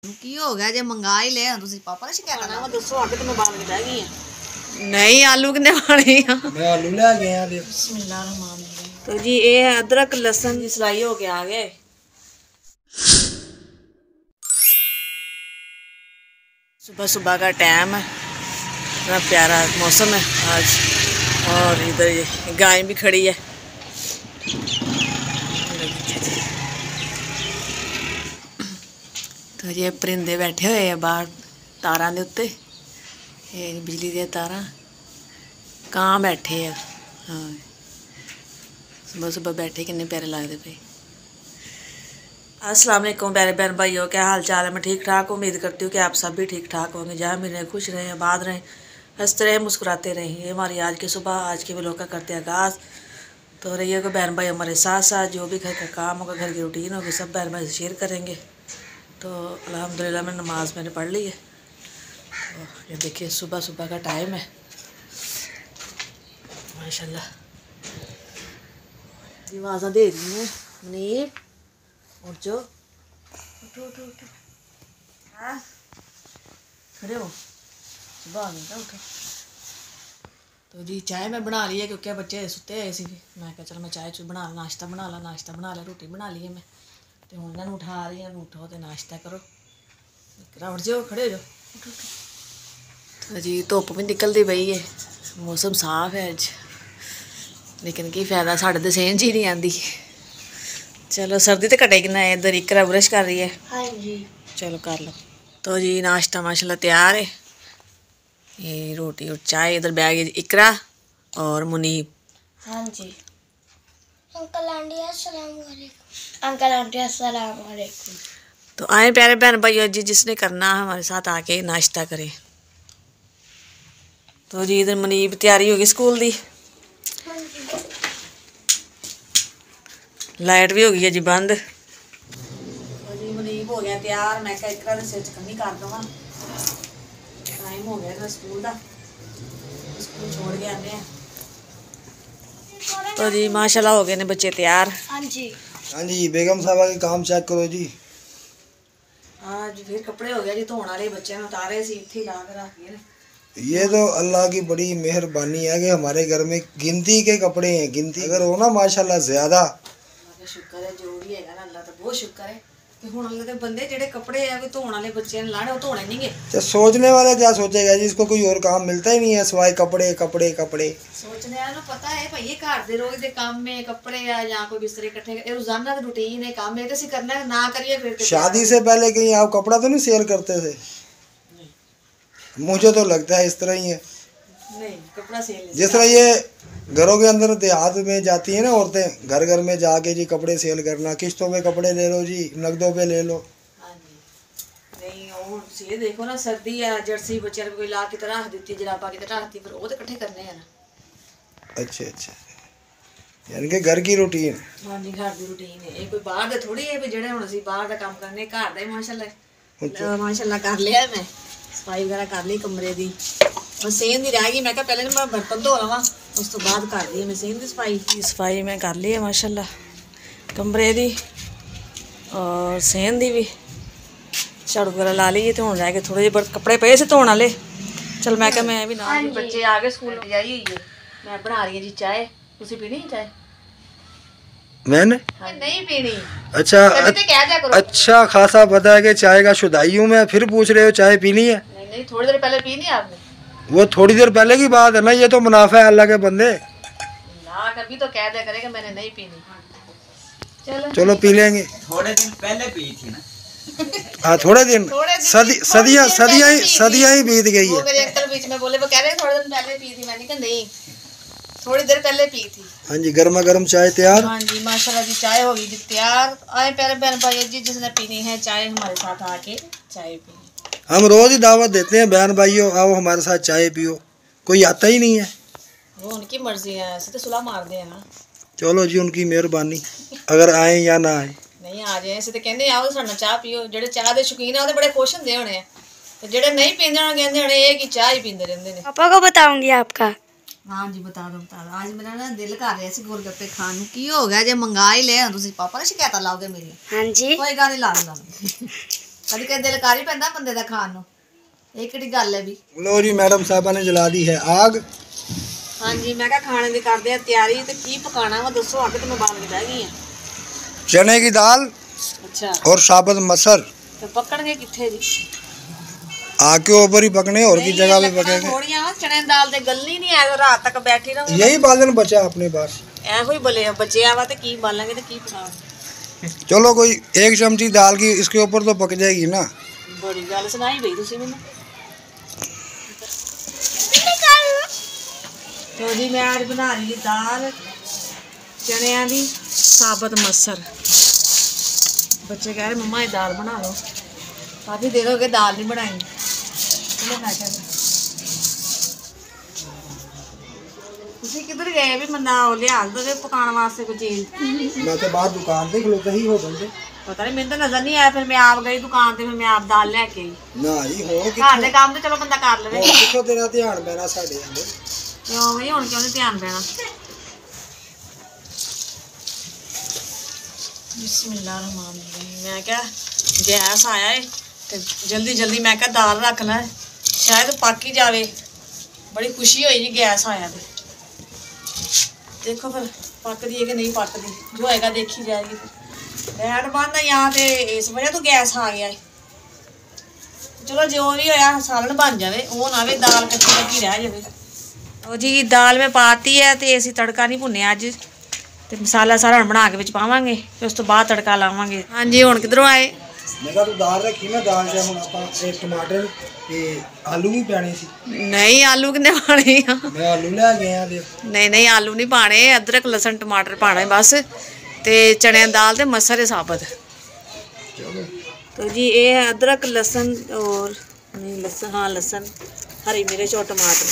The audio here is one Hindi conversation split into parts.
की हो गया जे मंगा ही ले तुसी पापा ने शिकायत करना मैं दसो आके तो मैं बाल के बह गई हां नहीं आलू किने खाने हैं मैं आलू ले गया बिस्मिल्लाह रहमान रहीम। तो जी ये अदरक लहसुन की सलाई हो के आ गए। सुबह सुबह का टाइम है, इतना प्यारा मौसम है आज। और इधर ये गाय भी खड़ी है। तो ये परिंदे बैठे हुए हैं बाहर तारां दे उत्ते, ये बिजली दी तारां। कां बैठे हैं, हाँ सुबह सुबह बैठे कितने प्यारे लगते पे। अस्सलाम वालेकुम प्यारे बहन भाइयों, क्या हाल चाल है? मैं ठीक ठाक उम्मीद करती हूँ कि आप सब भी ठीक ठाक होंगे। जहाँ भी रहें खुश रहें, आबाद रहें, हंसते रहें, मुस्कुराते रहें। ये हमारी आज की सुबह, आज के व्लॉग का करते हैं आगाज़। तो रहिएगा बहन भाई हमारे साथ साथ, जो भी घर का काम होगा, घर की रूटीन होगी, सब बहन भाई से शेयर करेंगे। तो अल्हम्दुलिल्लाह मैं नमाज़ मैंने पढ़ ली है। तो ये देखिए सुबह सुबह का टाइम है माशाल्लाह। आवाज़ा दे रही हूँ मुनीब उठ जाओ, उठो उठो उठो, हाँ खड़े हो, सुबह नहीं था उठो। तो जी चाय मैं बना ली है क्योंकि बच्चे सुते हुए सी। मैं कहा चलो मैं चाय चू बना ला, नाश्ता बना ला, रोटी बना ली है मैं। तो हूँ इन्होंने उठा रही है, उठो तो नाश्ता करो, उठ जाओ खड़े हो जाओ, उठो उठो। तो जी धुप्प भी निकलती पई है, मौसम साफ है अज, लेकिन की फायदा साढ़े तो सेंध ही नहीं आती। चलो सर्दी तो कटेगी ना। इधर इकरा ब्रश कर रही है, हाँ जी चलो कर लो। तो जी नाश्ता माशाल्लाह तैयार है। ये रोटी और चाय, इधर बैग है इकरा और मुनीब। हाँ जी अंकल आंटी अस्सलाम वालेकुम। अंकल आंटी अस्सलाम वालेकुम। तो आए प्यारे बहन भाइयों जी, जिसने करना है हमारे साथ आके नाश्ता करें। तो जी इधर मुनीब तैयारी होगी स्कूल दी। लाइट भी हो गई है जी बंद। तो जी मुनीब हो गया तैयार। मैं क्या इकरा सिर च कमी कर दवा, टाइम हो गया था स्कूल का, स्कूल छोड़ के आने हैं। तो जी माशाल्लाह हो गए ने बच्चे तैयार। हाँ जी हाँ जी बेगम साहबा के काम चेक करो जी। आज फिर कपड़े हो गए जी धोने वाले, बच्चे ने उतारे सी इत्थे ला के रख दिए। ये तो अल्लाह की बड़ी मेहरबानी है कि हमारे घर में गिनती के कपड़े हैं, गिनती अगर हो ना माशाल्लाह ज्यादा। शुक्र है जो भी है ना, अल्लाह तो बहुत शुक्र है कि हुण अल्लाह दे बंदे जेडे कपड़े है कोई धोने वाले बच्चे ने लाने, वो धोने नहीं गए। तो सोचने वाला क्या सोचेगा जी, इसको कोई और काम मिलता ही नहीं है सिवाय कपड़े कपड़े कपड़े। सोचने वालों पता है भाई ये घर दे रोज दे काम में कपड़े या या कोई बिस्तरे इकट्ठे, ये रोजाना दी रूटीन है, काम है, तो ਅਸੀਂ करना ना करिए फिर। शादी से पहले कहीं आप कपड़ा तो नहीं शेयर करते थे? मुझे तो लगता है इस तरह ही है। नहीं कपड़ा सेल जिस तरह ये घरों के अंदर देहात में जाती है ना औरतें, घर घर में जाके जी कपड़े सेल करना, किस्तों में कपड़े ले लो जी, नकदों पे ले लो। हाँ जी नहीं और ये देखो ना सर्दी है, जर्सी बच्चे कोई ला की तरह देती जराबा की तरह देती, फिर वो तो इकट्ठे करने हैं ना। अच्छा अच्छा यानी कि घर की रूटीन। हाँ जी घर की रूटीन है, ये कोई बाहर दे थोड़ी है भी जेड़े हुण ਅਸੀਂ बाहर दा काम करने, घर दा ही माशाल्लाह माशाल्लाह कर लिया मैं। सफाई वगैरह कर ली कमरे दी, बस सेंध ही रह गई। मैं पहले मैं बर्तन धो लवां, उस तो बाद कर ली मैं सेंध दी सफाई मैं कर ली है माशाल्लाह कमरे दी और सेंध दी भी। झाड़ू वगैरह ला ली तो हुण रह गए थोड़े जे कपड़े पे से धोने वाले। चल मैं क्या मैं भी ना, बच्चे आ गए स्कूल जाई हुई है, मैं बना रही है जी चाय। तुसी पीनी है चाय? मैंने नहीं पीनी। अच्छा अच्छा खासा पता है कि चाय का शुदाई हूँ मैं, फिर पूछ रहे हो चाय पीनी है? नहीं थोड़ी देर पहले पी नहीं आपने? वो थोड़ी देर पहले की बात है ना, ये तो मुनाफा है अल्लाह के बंदे ना, कभी तो कह दिया करेगा मैंने नहीं पीनी। चलो चलो पी लेंगे। थोड़े दिन पहले पी थी ना। हाँ थोड़े दिन, सदियां ही बीत गई है। मेरे अंकल बीच में बोले, वो कह रहे थोड़े दिन पहले पी थी, मैंने कहा नहीं थोड़ी देर पहले पी थी। हाँ जी गर्मा गर्म चाय तैयार। हाँ जी माशाल्लाह जी चाय होगी जी तैयार। आए प्यारे बहन भाई जी, जिसने पीनी है चाय हमारे साथ आके चाय पिए। हम रोज ही दावत देते हैं बहन भाइयों आओ हमारे साथ चाय पियो, कोई आता ही नहीं है। वो उनकी मर्जी है, ऐसे तो सुलह मारते हैं ना। चलो जी उनकी मेहरबानी, अगर आए या ना आए। नहीं आ जाए ऐसे तो कहते आओ साडे चाह पियो, जेडे चाह के शौकीन है वो बड़े खुश होंगे होने, तो जेडे नहीं पींदे होने कहंदे होने ये की चाह ही पींदे रहंदे ने। पापा को बताऊंगी आपका। हाँ जी बता दो बता दो। आज मेरा ना दिल कर रहा है गोलगप्पे खाने की, हो गया जे मंगा ही ले तुसी पापा ने शिकायत लाओगे मेरी? हाँ जी कोई गल नहीं ला लो कभी कभी दिल कर ही पैंदा बंदे दा खाण नूं, ਇਹ ਕਿਹੜੀ ਗੱਲ ਹੈ ਵੀ। लो जी मैडम साहबा ने जला दी है आग। हाँ जी मैं क्या खाने की करते हैं तैयारी, तो की पकाना वा दसो आके, तो मैं बाल के बह गई हाँ। चने की दाल अच्छा और साबुत मसर तो पकड़नगे किथे जी? आग के ऊपर ही पकने और की जगह भी पकेंगे। थोड़ियां चने की दाल ते गलनी नहीं है, रात तक बैठी रहूं। यही बालन बचा अपने पास, ऐहो ही बले बचिया वा, ते की बालांगे ते की पकावांगे। चलो कोई 1 चमची दाल की इसके ऊपर तो पक जाएगी ना। बड़ी गल सुनाई बई तुसीं मैनूं। तो जी मैं आज बना रही दाल चनिया दी साबुत मसर। बच्चे कह रहे मम्मा ये दाल बना लो, काफ़ी देर हो गई दाल नहीं बनाई। चलो मैं क्या तुसीं किधर गए भी मन्ना लिया दो पकाने वास्ते कोई चीज़? मैं तो बाहर दुकान पे खलोता ही होटल पे, पता नहीं मैंने तो नजर नहीं आया। फिर मैं आप गई दुकान पे, फिर मैं आप दाल लेके आई। ना जी हो घर के काम तो चलो बंदा कर लवे, किथों तेरा ध्यान पैना साडे अंदर। क्यों भाई हुण क्यों नहीं ध्यान पैना? बिस्मिल्लाहिर्रहमानिर्रहीम। मैं क्या गैस आया है तो जल्दी जल्दी मैं क्या दाल रख लै, शायद पक ही जावे। बड़ी खुशी हुई जी गैस आया तो। देखो फिर पकदी है कि नहीं पकदी, जो होएगा देखी जाएगी। लाइट बंद है यहाँ ते इस वजह तो गैस आ गया है। चलो जो भी होया सालन बन जाए, वो ना वे दाल कच्ची कच्ची रह जाए। तो जी दाल में पाती है तो असीं तड़का नहीं भुन्निया अज, तो मसाला सारा हुण बना के विच पावांगे, फिर उस तो बाद तड़का लावांगे। हाँ जी हुण किधरों आए? मैं कहा तू दाल रखी ना, दाल च हुण आपां टमाटर ते आलू भी पैने सी। नहीं आलू किन्ने पाने आ? मैं आलू लै गया ते नहीं नहीं आलू नहीं पाने, अदरक लसन टमाटर पाना है बस, ते चने दी दाल ते मसर है साबत। तो जी ये है अदरक लसन और नहीं लसन, हाँ लसन, हरी मिर्च और टमाटर।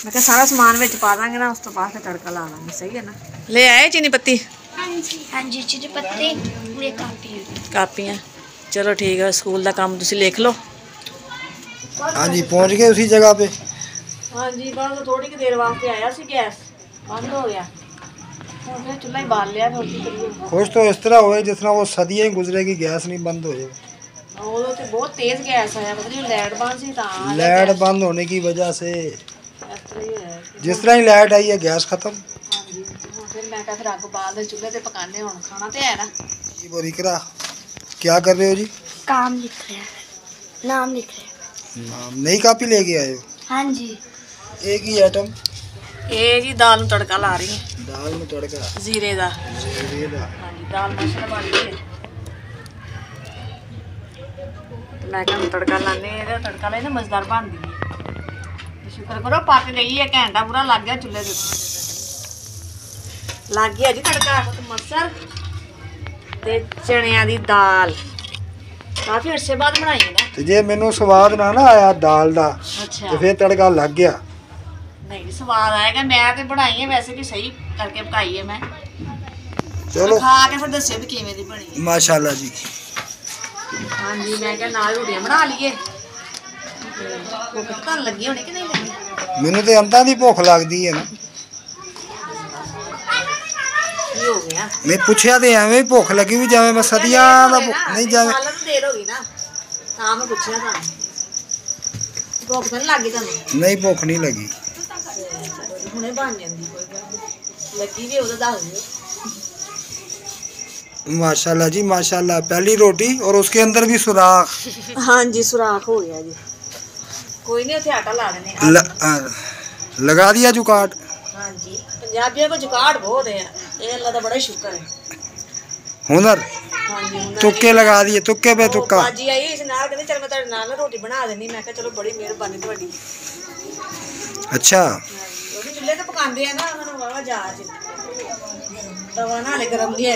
मैं क्या सारा समान विच पा देंगे ना, उस तो बाद तड़का ला लेंगे। सही है ना? ले आए चीनी पत्ती? हाँ जी चीनी पत्ती पूरी कापियाँ। चलो ठीक है, स्कूल का काम तुसीं लिख लो। हाँ जी पहुँच गए उसी जगह पे। हाँ जी बस थोड़ी की देर वास्ते आया सी, गैस बंद हो गया, फिर चूल्हा ही बाल लिया। खुश तो इस तरह होए जिस तरह वो सदियाँ ही गुजरेगी, गैस नहीं बंद हो जाए। वो तो बहुत तेज गैस आया, पता नहीं लाइट बंद सी तां लाइट बंद होने की वजह से इस तरह ही होया। जिस तरह ही लाइट आई है गैस खत्म। हाँ जी फिर मैं क्या फिर अग बाल दे चूल्हे ते पकाने, हुण खाना तो है ना। जी बोरिकरा क्या कर रहे हो जी? काम लिख रहे हैं, नाम लिख रहे हैं। नाम नई कापी लेके आए हो? हाँ जी एक ही आइटम। ये जी दाल में तड़का ला रही है, दाल में तड़का जीरे दा। जीरे दा। हाँ जी दाल मसाला बन गई है, तो मैं क्या तड़का लाने, तड़का लाने मजेदार बन गई। शुक्र करो पक गई है, घंटा पूरा लग गया चूल्हे के उत्ते, लग गया जी तड़का। मसर ते चनिया दी दाल काफी अरसे बाद बनाई है ना। ते जे मैनू स्वाद ना आया दाल दा, अच्छा तो फिर तड़का लग गया। नहीं स्वाद आएगा, मैं तो बनाई है वैसे भी सही करके पकाई है मैं। चलो खा के फिर दस्सियो भी किवें दी बनी है। माशाल्लाह जी। हाँ जी मैं क्या नाल रोटियां बना लिए। भुख तो लगी होनी कि नहीं लगी? मैनू तो अंतां दी भुख लगदी है ना। की हो गया? मैं पूछया ते एवें ही भुख लगी भी जावे, मैं सदियां दा नहीं जावे। सालन तो देर हो गई ना, तां मैं पूछया था। भुख तो नहीं लगी तुहानू? नहीं भुख नहीं लगी। हुणे बन जांदी, कोई गल नहीं, लगी भी ओदा दस दिओ। माशाल्लाह जी माशाल्लाह, पहली रोटी और उसके अंदर भी सुराख। हाँ जी सुराख हो गया जी, कोई नहीं उसे आटा ला देने। लगा दिया जुगाड़। हाँ जी पंजाबियों को जुगाड़ बहुत है, ये अल्लाह का बड़ा शुक्र है। हुनर हाँ जी हुनर तुक्के लगा दिए, तुक्के पे तुक्का। बाजी आई इस नाल कहते चल मैं तेरे नाल ना रोटी बना देनी। मैं कहा चलो बड़ी मेहरबानी ਤੁਹਾਡੀ। अच्छा ਉਹ ਚੁੱਲ੍ਹੇ ਤੇ ਪਕਾਉਂਦੇ ਆ ਨਾ, ਮੈਨੂੰ ਵਾਵਾ ਜਾਚ तवा ना ले गरम लिया।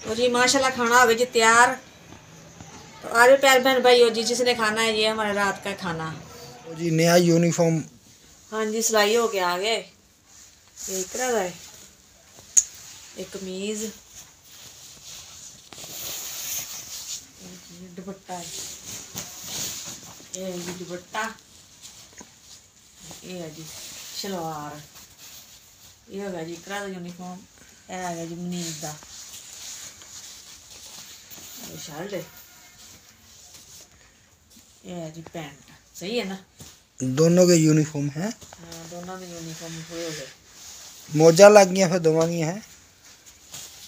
तो जी माशाल्लाह खाना हो गया जी तैयार। तो आज प्यारे बहन भाई जी जिसने खाना है, ये हमारा रात का खाना जी। नया यूनिफॉर्म। हाँ जी सिलाई हो गया आ गए, ये इकरा दा है, एक कमीज, दुपट्टा है, ये है जी दुपट्टा, ये है जी शलवार, ये हो गया जी इकरा दा यूनिफॉर्म, ये है जी मनीज दा शर्ट है, ये है जी पैंट, सही है ना? दोनों के यूनिफॉर्म है। हाँ दोनों के यूनिफॉर्म पूरे हो गए। मौजा लग गई फिर दोवां दी है।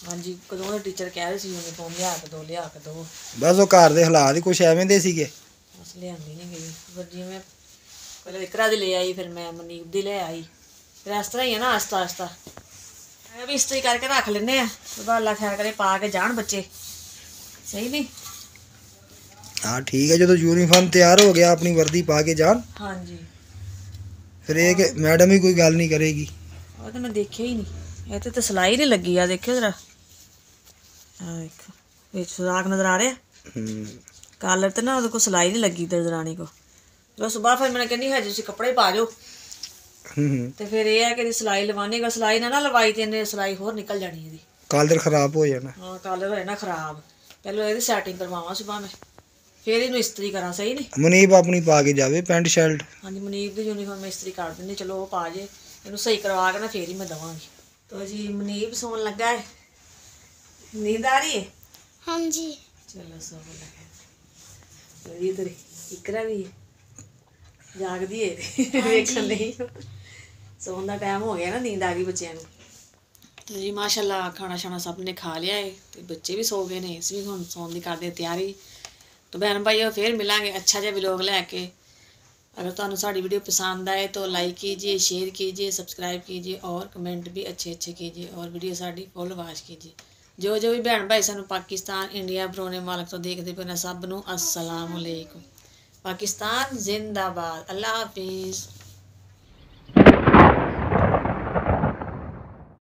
हाँ जी कदों टीचर कह रहे सी यूनिफॉर्म लिया के दो बस वो घर दे हालात ही कुछ एवें दे सीगे। बस लियांदी नहीं गई फिर जिवें पहले इकरा दी ले आई, फिर मैं मनीप दी ले आई, फिर इस तरह ही है ना आस्ता आस्ता। मैं भी इस्त्री करके रख लेने आ, तो अल्लाह खैर करे पा के जान बच्चे, सही नहीं? हाँ ठीक है, जो तो यूनिफॉर्म तैयार हो गया अपनी वर्दी पा के जान। हाँ जी फिर एक मैडम ही कोई गल नहीं करेगी। वो तो मैं देखिया ही नहीं, ये तो सिलाई नहीं लगी आ, देखियो जरा देखो सुराख नजर आ रहा कालर तो ना, को सिलाई नहीं लगी दरानी को। जो सुबह फिर मैंने कहनी है जी कपड़े पा जाओ, तो फिर ये है कि सिलाई लवाने का, सिलाई ना लवाई तो सिलाई होर निकल जानी है, कालर खराब हो जाना। हाँ कालर हो जाना खराब। पहले ये सैटिंग करवावा सुबह में, फिर इनू इस्त्री करा, सही नहीं? मुनीब अपनी पा के जावे पैंट शर्ट। हाँ जी मुनीब की यूनीफॉर्म में इस्त्री कर देंगे, चलो वो पा जे, इनू सही करवा के ना फिर ही मैं दवांगी। तो जी मुनीब सोन लगा है, नींद आ रही है? हाँ जी। चलो सो लगा, चलिए तेरी इकरा भी जाग दी है वेखन नहीं सोन का टाइम हो गया ना, नींद आ गई बच्चों को। तो जी माशाल्लाह खाना शाना सब ने खा लिया है, तो बच्चे भी सो गए ने, इस भी हम सोन की करते तैयारी। तो बहन भाई फिर मिलांगे अच्छा जिहा व्लॉग लैके। अगर तुहानू साड़ी वीडियो पसंद आए तो लाइक कीजिए, शेयर कीजिए, सब्सक्राइब कीजिए और कमेंट भी अच्छे अच्छे कीजिए, और वीडियो साड़ी फुल वाच कीजिए। जो जो भी बहन भाई सानू पाकिस्तान इंडिया बरोने मालक तो देखते पे सब नू अस्सलाम वालेकुम। पाकिस्तान जिंदाबाद। अल्लाह हाफिज़।